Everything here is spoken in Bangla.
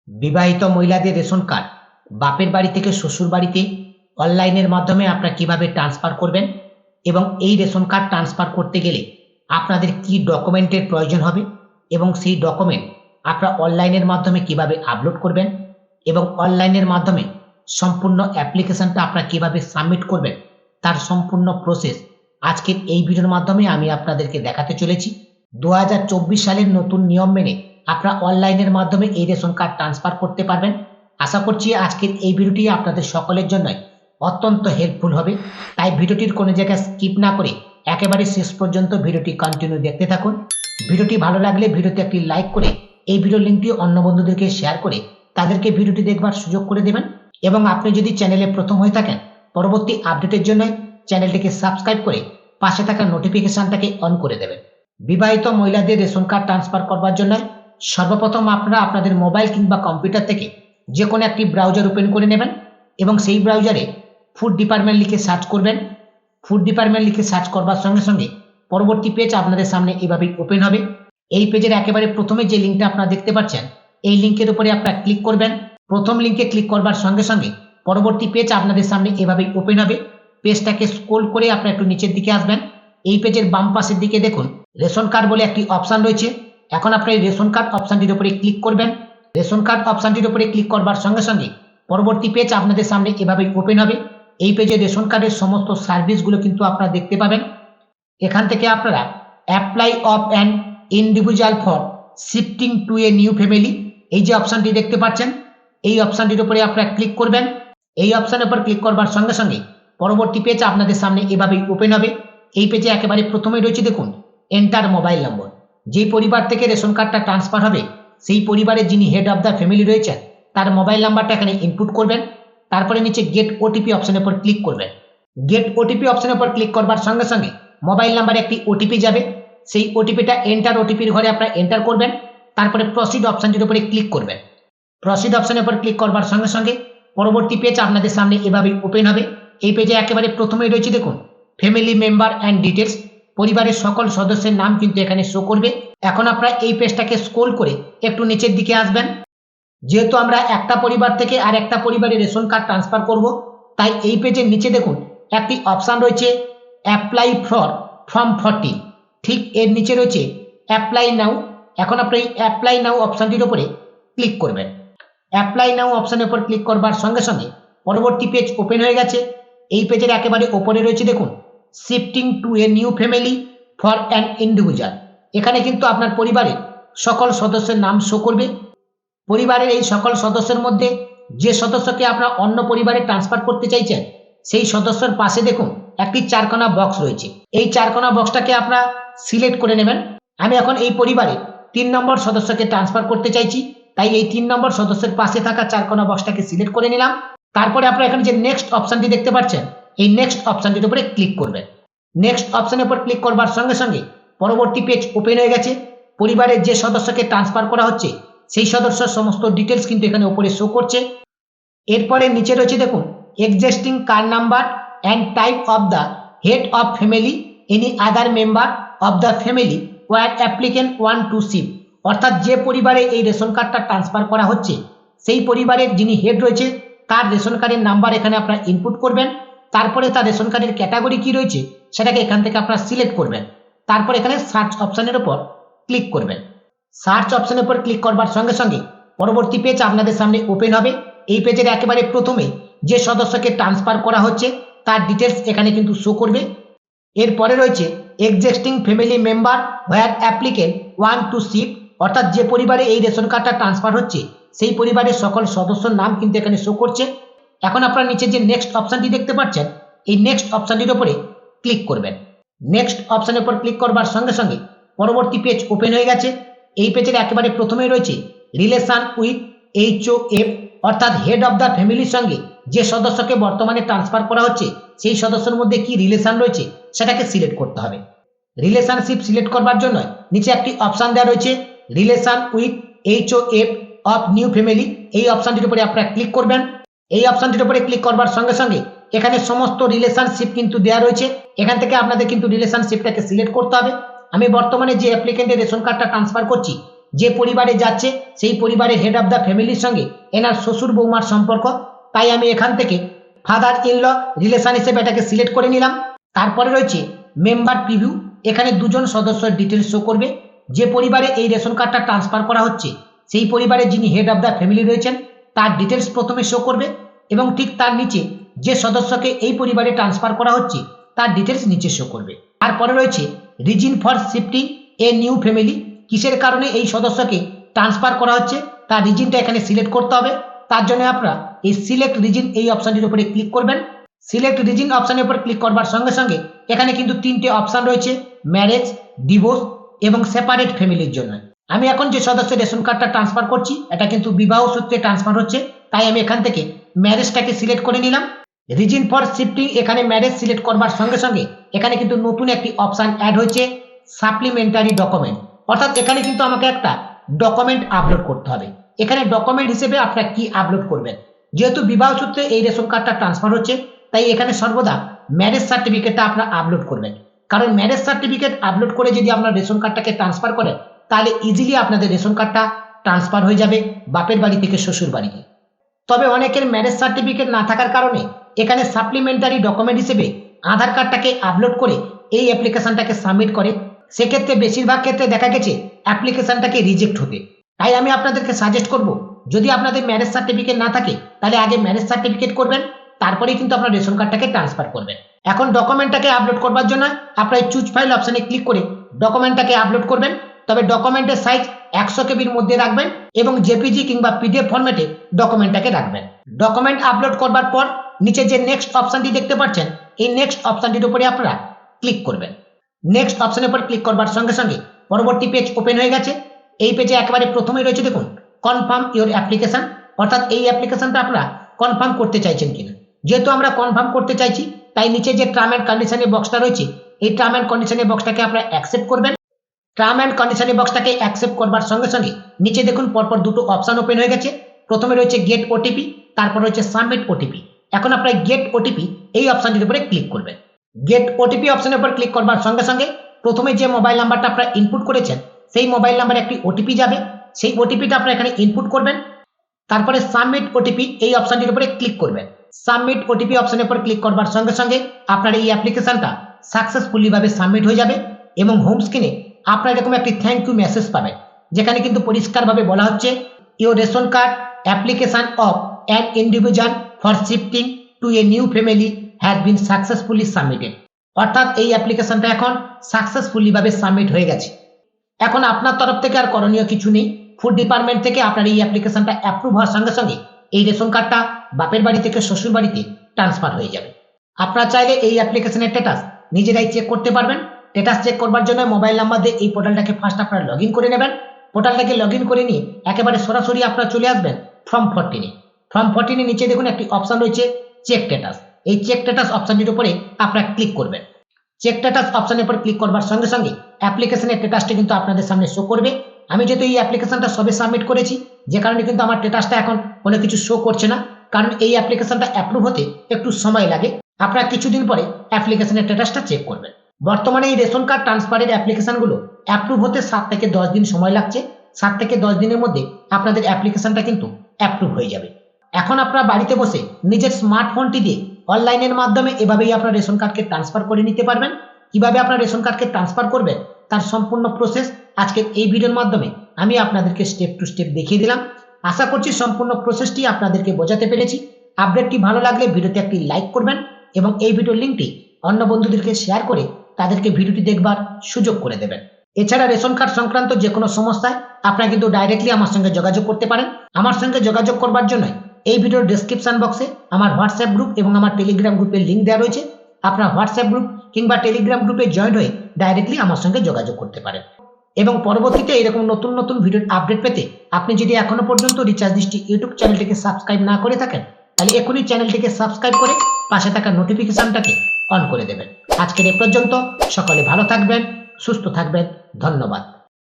বিবাহিত মহিলাদের রেশন কার্ড বাপের বাড়ি থেকে শ্বশুর বাড়িতে অনলাইনের মাধ্যমে আপনারা কিভাবে ট্রান্সফার করবেন এবং এই রেশন কার্ড ট্রান্সফার করতে গেলে আপনাদের কি ডকুমেন্টের প্রয়োজন হবে এবং সেই ডকুমেন্ট আপনারা অনলাইনের মাধ্যমে কিভাবে আপলোড করবেন এবং অনলাইনের মাধ্যমে সম্পূর্ণ অ্যাপ্লিকেশনটা আপনারা কিভাবে সাবমিট করবেন তার সম্পূর্ণ প্রসেস আজকের এই ভিডিওর মাধ্যমে আমি আপনাদেরকে দেখাতে চলেছি। 2024 সালের নতুন নিয়ম মেনে আপনারা অনলাইনের মাধ্যমে এই রেশন কার্ড ট্রান্সফার করতে পারবেন। আশা করছি আজকের এই ভিডিওটি আপনাদের সকলের জন্য অত্যন্ত হেল্পফুল হবে, তাই ভিডিওটির কোনো জায়গায় স্কিপ না করে একেবারে শেষ পর্যন্ত ভিডিওটি কন্টিনিউ দেখতে থাকুন। ভিডিওটি ভালো লাগলে ভিডিওতে একটি লাইক করে এই ভিডিও লিঙ্কটি অন্য বন্ধুদেরকে শেয়ার করে তাদেরকে ভিডিওটি দেখবার সুযোগ করে দেবেন এবং আপনি যদি চ্যানেলে প্রথম হয়ে থাকেন পরবর্তী আপডেটের জন্য চ্যানেলটিকে সাবস্ক্রাইব করে পাশে থাকা নোটিফিকেশনটাকে অন করে দেবেন। বিবাহিত মহিলাদের রেশন কার্ড ট্রান্সফার করবার জন্য সর্বপ্রথম আপনারা আপনাদের মোবাইল কিংবা কম্পিউটার থেকে যে কোনো একটি ব্রাউজার ওপেন করে নেবেন এবং সেই ব্রাউজারে ফুড ডিপার্টমেন্ট লিখে সার্চ করবেন। ফুড ডিপার্টমেন্ট লিখে সার্চ করবার সঙ্গে সঙ্গে পরবর্তী পেজ আপনাদের সামনে এভাবেই ওপেন হবে। এই পেজের একেবারে প্রথমে যে লিঙ্কটা আপনারা দেখতে পাচ্ছেন এই লিঙ্কের উপরে আপনারা ক্লিক করবেন। প্রথম লিঙ্কে ক্লিক করবার সঙ্গে সঙ্গে পরবর্তী পেজ আপনাদের সামনে এভাবেই ওপেন হবে। পেজটাকে স্ক্রল করে আপনারা একটু নিচের দিকে আসবেন। এই পেজের বাম পাশের দিকে দেখুন রেশন কার্ড বলে একটি অপশন রয়েছে। এখন আপনি এই রেশন কার্ড অপশনটির উপরে ক্লিক করবেন। রেশন কার্ড অপশনটির উপরে ক্লিক করবার সঙ্গে সঙ্গে পরবর্তী পেজ আপনাদের সামনে এভাবেই ওপেন হবে। এই পেজে রেশন কার্ডের সমস্ত সার্ভিসগুলো কিন্তু আপনারা দেখতে পাবেন। এখান থেকে আপনারা apply of an individual for shifting to a new family এই যে অপশনটি দেখতে পাচ্ছেন এই অপশনটির উপরে আপনারা ক্লিক করবেন। এই অপশনের উপর ক্লিক করবার সঙ্গে সঙ্গে পরবর্তী পেজ আপনাদের সামনে এভাবেই ওপেন হবে। এই পেজে একেবারে প্রথমেই রয়েছে দেখুন এন্টার মোবাইল নম্বর। যেই পরিবার থেকে রেশন কার্ডটা ট্রান্সফার হবে সেই পরিবারের যিনি হেড অফ দ্য ফ্যামিলি রয়েছেন তার মোবাইল নাম্বারটা এখানে ইনপুট করবেন। তারপরে নিচে গেট ওটিপি অপশনের উপর ক্লিক করবেন। গেট ওটিপি অপশনের উপর ক্লিক করবার সঙ্গে সঙ্গে মোবাইল নাম্বারে একটি ওটিপি যাবে। সেই ওটিপিটা এন্টার ওটিপির ঘরে আপনারা এন্টার করবেন। তারপরে প্রসিড অপশনটির উপরে ক্লিক করবেন। প্রসিড অপশনের উপর ক্লিক করবার সঙ্গে সঙ্গে পরবর্তী পেজ আপনাদের সামনে এভাবেই ওপেন হবে। এই পেজে একেবারে প্রথমেই রয়েছে দেখুন ফ্যামিলি মেম্বার অ্যান্ড ডিটেলস। পরিবারের সকল সদস্যের নাম কিন্তু এখানে শো করবে। এখন আপনারা এই পেজটাকে স্ক্রল করে একটু নিচের দিকে আসবেন। যেহেতু আমরা একটা পরিবার থেকে আর একটা পরিবারে রেশন কার্ড ট্রান্সফার করব তাই এই পেজের নিচে দেখুন একটি অপশান রয়েছে অ্যাপ্লাই ফর ফর্ম 14। ঠিক এর নিচে রয়েছে অ্যাপ্লাই নাও। এখন আপনি এই অ্যাপ্লাই নাও অপশানটির উপরে ক্লিক করবেন। অ্যাপ্লাই নাও অপশানের উপর ক্লিক করবার সঙ্গে সঙ্গে পরবর্তী পেজ ওপেন হয়ে গেছে। এই পেজের একেবারে ওপরে রয়েছে দেখুন shifting to a new family for an individual. এখানে কিন্তু আপনার পরিবারের সকল সদস্যের নাম শো করবে। পরিবারের এই সকল সদস্যের মধ্যে যে সদস্যকে আপনারা অন্য পরিবারে ট্রান্সফার করতে চাইছেন সেই সদস্যের পাশে দেখুন একটি চারকোনা বক্স রয়েছে। এই চারকোনা বক্সটাকে আপনারা সিলেক্ট করে নেবেন। আমি এখন এই পরিবারে 3 নম্বর সদস্যকে ট্রান্সফার করতে চাইছি, তাই এই 3 নম্বর সদস্যের পাশে থাকা চারকোনা বক্সটাকে সিলেক্ট করে নিলাম। তারপরে আপনারা এখানে যে নেক্সট অপশনটি দেখতে পাচ্ছেন এই নেক্সট অপশনটির উপরে ক্লিক করবেন। নেক্সট অপশনের উপর ক্লিক করবার সঙ্গে সঙ্গে পরবর্তী পেজ ওপেন হয়ে গেছে। পরিবারের যে সদস্যকে ট্রান্সফার করা হচ্ছে সেই সদস্যের সমস্ত ডিটেলস কিন্তু এখানে উপরে শো করছে। এরপরে নিচে রয়েছে দেখুন existing card number and type of the head of family any other member of the family where applicant want to shift. অর্থাৎ যে পরিবারে এই রেশন কার্ডটা ট্রান্সফার করা হচ্ছে সেই পরিবারের যিনি হেড রয়েছে তার রেশন কার্ডের নাম্বার এখানে আপনারা ইনপুট করবেন। তারপরে তার রেশন কার্ডের ক্যাটাগরি কি রয়েছে সেটাকে এখান থেকে আপনারা সিলেক্ট করবেন। তারপর এখানে সার্চ অপশনের উপর ক্লিক করবেন। সার্চ অপশনের উপর ক্লিক করবার সঙ্গে সঙ্গে পরবর্তী পেজ আপনাদের সামনে ওপেন হবে। এই পেজের একেবারে প্রথমে যে সদস্যকে ট্রান্সফার করা হচ্ছে তার ডিটেলস এখানে কিন্তু শো করবে। এরপরে রয়েছে existing family member where applicant want to shift. অর্থাৎ যে পরিবারে এই রেশন কার্ডটা ট্রান্সফার হচ্ছে সেই পরিবারের সকল সদস্যর নাম কিন্তু এখানে শো করছে। এখন আপনারা নিচে যে নেক্সট অপশনটি দেখতে পাচ্ছেন এই নেক্সট অপশনটির উপরে ক্লিক করবেন। নেক্সট অপশনের উপর ক্লিক করবার সঙ্গে সঙ্গে পরবর্তী পেজ ওপেন হয়ে গেছে। এই পেজের একেবারে প্রথমেই রয়েছে রিলেশন উইথ HOF। অর্থাৎ হেড অফ দ্য ফ্যামিলির সঙ্গে যে সদস্যকে বর্তমানে ট্রান্সফার করা হচ্ছে সেই সদস্যের মধ্যে কি রিলেশন রয়েছে সেটাকে সিলেক্ট করতে হবে। রিলেশনশিপ সিলেক্ট করবার জন্য নিচে একটি অপশান দেওয়া রয়েছে relation with HOF of new family. এই অপশানটির উপরে আপনারা ক্লিক করবেন। এই অপশানটির উপরে ক্লিক করবার সঙ্গে সঙ্গে এখানে সমস্ত রিলেশনশিপ কিন্তু দেওয়া রয়েছে। এখান থেকে আপনাদের কিন্তু রিলেশনশিপটাকে সিলেক্ট করতে হবে। আমি বর্তমানে যে অ্যাপ্লিকেন্টের রেশন কার্ডটা ট্রান্সফার করছি যে পরিবারে যাচ্ছে সেই পরিবারের হেড অফ দ্য ফ্যামিলির সঙ্গে এনার শ্বশুর বৌমার সম্পর্ক, তাই আমি এখান থেকে ফাদার ইন ল রিলেশন হিসেবে এটাকে সিলেক্ট করে নিলাম। তারপরে রয়েছে মেম্বার প্রিভিউ, এখানে দুজন সদস্যের ডিটেলস শো করবে। যে পরিবারে এই রেশন কার্ডটা ট্রান্সফার করা হচ্ছে সেই পরিবারে যিনি হেড অফ দ্য ফ্যামিলি রয়েছেন তার ডিটেলস প্রথমে শো করবে এবং ঠিক তার নিচে যে সদস্যকে এই পরিবারে ট্রান্সফার করা হচ্ছে তার ডিটেলস নিচে শো করবে। তারপরে রয়েছে reason for shifting A new family, কিসের কারণে এই সদস্যকে ট্রান্সফার করা হচ্ছে তার রিজনটা এখানে সিলেক্ট করতে হবে। তার জন্য আপনারা এই সিলেক্ট রিজন এই অপশনটির উপরে ক্লিক করবেন। সিলেক্ট রিজন অপশনের উপর ক্লিক করবার সঙ্গে সঙ্গে এখানে কিন্তু তিনটে অপশন রয়েছে, ম্যারেজ, ডিভোর্স এবং সেপারেট ফ্যামিলির জন্য। আমি এখন যে সদস্যের রেশন কার্ডটা ট্রান্সফার করছি এটা কিন্তু বিবাহ সূত্রে ট্রান্সফার হচ্ছে, তাই আমি এখান থেকে ম্যারেজটাকে সিলেক্ট করে নিলাম। রিজন ফর শিফটিং এখানে ম্যারেজ সিলেক্ট করবার সঙ্গে সঙ্গে এখানে কিন্তু নতুন একটি অপশন অ্যাড হয়েছে, সাপ্লিমেন্টারি ডকুমেন্ট, অর্থাৎ এখানে কিন্তু আমাকে একটা ডকুমেন্ট আপলোড করতে হবে। এখানে ডকুমেন্ট হিসেবে আপনারা কি আপলোড করবেন, যেহেতু বিবাহ সূত্রে এই রেশন কার্ডটা ট্রান্সফার হচ্ছে তাই এখানে সর্বদা ম্যারেজ সার্টিফিকেটটা আপনারা আপলোড করবেন। কারণ ম্যারেজ সার্টিফিকেট আপলোড করে যদি আপনার রেশন কার্ডটাকে ট্রান্সফার করেন তাহলে ইজিলি আপনাদের রেশন কার্ডটা ট্রান্সফার হয়ে যাবে বাপের বাড়ি থেকে শ্বশুর বাড়িতে। তবে অনেকের ম্যারেজ সার্টিফিকেট না থাকার কারণে এখানে সাপ্লিমেন্টারি ডকুমেন্ট হিসেবে আধার কার্ডটাকে আপলোড করে এই অ্যাপ্লিকেশনটাকে সাবমিট করে, সেক্ষেত্রে বেশিরভাগ ক্ষেত্রে দেখা গেছে অ্যাপ্লিকেশনটাকে রিজেক্ট হতে। তাই আমি আপনাদেরকে সাজেস্ট করব, যদি আপনাদের ম্যারেজ সার্টিফিকেট না থাকে তাহলে আগে ম্যারেজ সার্টিফিকেট করবেন, তারপরেই কিন্তু আপনার রেশন কার্ডটাকে ট্রান্সফার করবেন। এখন ডকুমেন্টটাকে আপলোড করবার জন্য আপনার চুজ ফাইল অপশনে ক্লিক করে ডকুমেন্টটাকে আপলোড করবেন। তবে ডকুমেন্টের সাইজ 100 কেবির মধ্যে রাখবেন এবং জেপিজি কিংবা পিডিএফ ফরম্যাটে ডকুমেন্টটাকে রাখবেন। ডকুমেন্ট আপলোড করবার পর নিচে যে নেক্সট অপশনটি দেখতে পাচ্ছেন এই নেক্সট অপশনটির উপরে আপনারা ক্লিক করবেন। নেক্সট অপশনের উপর ক্লিক করবার সঙ্গে সঙ্গে পরবর্তী পেজ ওপেন হয়ে গেছে। এই পেজে একেবারে প্রথমেই রয়েছে দেখুন কনফার্ম ইওর অ্যাপ্লিকেশন, অর্থাৎ এই অ্যাপ্লিকেশনটা আপনারা কনফার্ম করতে চাইছেন কিনা। যেহেতু আমরা কনফার্ম করতে চাইছি তাই নিচে যে টার্ম অ্যান্ড কন্ডিশনের বক্সটা রয়েছে এই টার্ম অ্যান্ড কন্ডিশনের বক্সটাকে আপনারা অ্যাকসেপ্ট করবেন। টার্ম অ্যান্ড কন্ডিশনের বক্সটাকে অ্যাকসেপ্ট করবার সঙ্গে সঙ্গে নিচে দেখুন পরপর দুটো অপশন ওপেন হয়ে গেছে। প্রথমে রয়েছে গেট ওটিপি, তারপর রয়েছে সাবমিট ওটিপি। এখন আপনারা গেট ওটিপি এই অপশনটির উপরে ক্লিক করবেন। গেট ওটিপি অপশনের উপর ক্লিক করবার সঙ্গে সঙ্গে প্রথমে যে মোবাইল নাম্বারটা আপনারা ইনপুট করেছেন সেই মোবাইল নাম্বারে একটি ওটিপি যাবে, সেই ওটিপিটা আপনারা এখানে ইনপুট করবেন। তারপরে সাবমিট ওটিপি এই অপশনটির উপরে ক্লিক করবেন। সাবমিট ওটিপি অপশনের উপর ক্লিক করবার সঙ্গে সঙ্গে আপনার এই অ্যাপ্লিকেশনটা সাকসেসফুলি ভাবে সাবমিট হয়ে যাবে এবং হোম স্ক্রিনে আপনারা এরকম একটি থ্যাংক ইউ মেসেজ পাবেন, যেখানে কিন্তু পরিষ্কারভাবে বলা হচ্ছে your ration card application of an individual for shifting to a new family has been successfully submitted, অর্থাৎ এই অ্যাপ্লিকেশনটা এখন সাকসেসফুলি ভাবে সাবমিট হয়ে গেছে। এখন আপনার তরফ থেকে আর করণীয় কিছু নেই, ফুড ডিপার্টমেন্ট থেকে আপনার এই অ্যাপ্লিকেশনটা অ্যাপ্রুভ হওয়ার সঙ্গে সঙ্গে এই রেশন কার্ডটা বাপের বাড়ি থেকে শ্বশুর বাড়িতে ট্রান্সফার হয়ে যাবে। আপনারা চাইলে এই অ্যাপ্লিকেশনের স্ট্যাটাস নিজেরাই চেক করতে পারবেন। স্ট্যাটাস চেক করবার জন্য মোবাইল নাম্বার দিয়ে এই পোর্টালটাকে ফার্স্ট আপনারা লগ ইন করে নেবেন। পোর্টালটাকে লগ ইন করে নিয়ে একেবারে সরাসরি আপনারা চলে আসবেন ফর্ম 14-এ। ফর্ম 14-এর নিচে দেখুন একটি অপশন রয়েছে চেক স্ট্যাটাস। এই চেক স্ট্যাটাস অপশনটির উপরে আপনারা ক্লিক করবেন। চেক স্ট্যাটাস অপশনের উপর ক্লিক করবার সঙ্গে সঙ্গে অ্যাপ্লিকেশনের স্ট্যাটাসটা কিন্তু আপনাদের সামনে শো করবে। আমি যেহেতু এই অ্যাপ্লিকেশনটা সবে সাবমিট করেছি যে কারণে কিন্তু আমার স্ট্যাটাসটা এখন কোনো কিছু শো করছে না, কারণ এই অ্যাপ্লিকেশনটা অ্যাপ্রুভ হতে একটু সময় লাগে। আপনারা কিছুদিন পরে অ্যাপ্লিকেশনের স্ট্যাটাসটা চেক করবেন। বর্তমানে এই রেশন কার্ড ট্রান্সফারের অ্যাপ্লিকেশনগুলো অ্যাপ্রুভ হতে 7 থেকে 10 দিন সময় লাগছে। 7 থেকে 10 দিনের মধ্যে আপনাদের অ্যাপ্লিকেশনটা কিন্তু অ্যাপ্রুভ হয়ে যাবে। এখন আপনারা বাড়িতে বসে নিজের স্মার্টফোনটি দিয়ে অনলাইনের মাধ্যমে এভাবেই আপনার রেশন কার্ডকে ট্রান্সফার করে নিতে পারবেন। কিভাবে আপনার রেশন কার্ডকে ট্রান্সফার করবেন তার সম্পূর্ণ প্রসেস আজকের এই ভিডিওর মাধ্যমে আমি আপনাদেরকে স্টেপ টু স্টেপ দেখিয়ে দিলাম। আশা করছি সম্পূর্ণ প্রসেসটি আপনাদেরকে বোঝাতে পেরেছি। আপডেটটি ভালো লাগলে ভিডিওতে একটি লাইক করবেন এবং এই ভিডিওর লিঙ্কটি অন্য বন্ধুদেরকে শেয়ার করে তাদেরকে ভিডিওটি দেখবার সুযোগ করে দেবেন। এছাড়া রেশন কার্ড সংক্রান্ত যে কোনো সমস্যায় আপনারা কিন্তু ডাইরেক্টলি আমার সঙ্গে যোগাযোগ করতে পারেন। আমার সঙ্গে যোগাযোগ করবার জন্য এই ভিডিওর ডেসক্রিপশন বক্সে আমার হোয়াটসঅ্যাপ গ্রুপ এবং আমার টেলিগ্রাম গ্রুপের লিঙ্ক দেওয়া রয়েছে। আপনার হোয়াটসঅ্যাপ গ্রুপ কিংবা টেলিগ্রাম গ্রুপে জয়েন হয়ে ডাইরেক্টলি আমার সঙ্গে যোগাযোগ করতে পারেন। এবং পরবর্তীতে এরকম নতুন নতুন ভিডিওর আপডেট পেতে আপনি যদি এখনো পর্যন্ত রিচার্জ দৃষ্টি ইউটিউব চ্যানেলটিকে সাবস্ক্রাইব না করে থাকেন তাহলে এখনই চ্যানেলটিকে সাবস্ক্রাইব করে পাশে থাকা নোটিফিকেশনটাকে অন করে দেবেন। আজকের এ পর্যন্ত, সকলে ভালো থাকবেন, সুস্থ থাকবেন, ধন্যবাদ।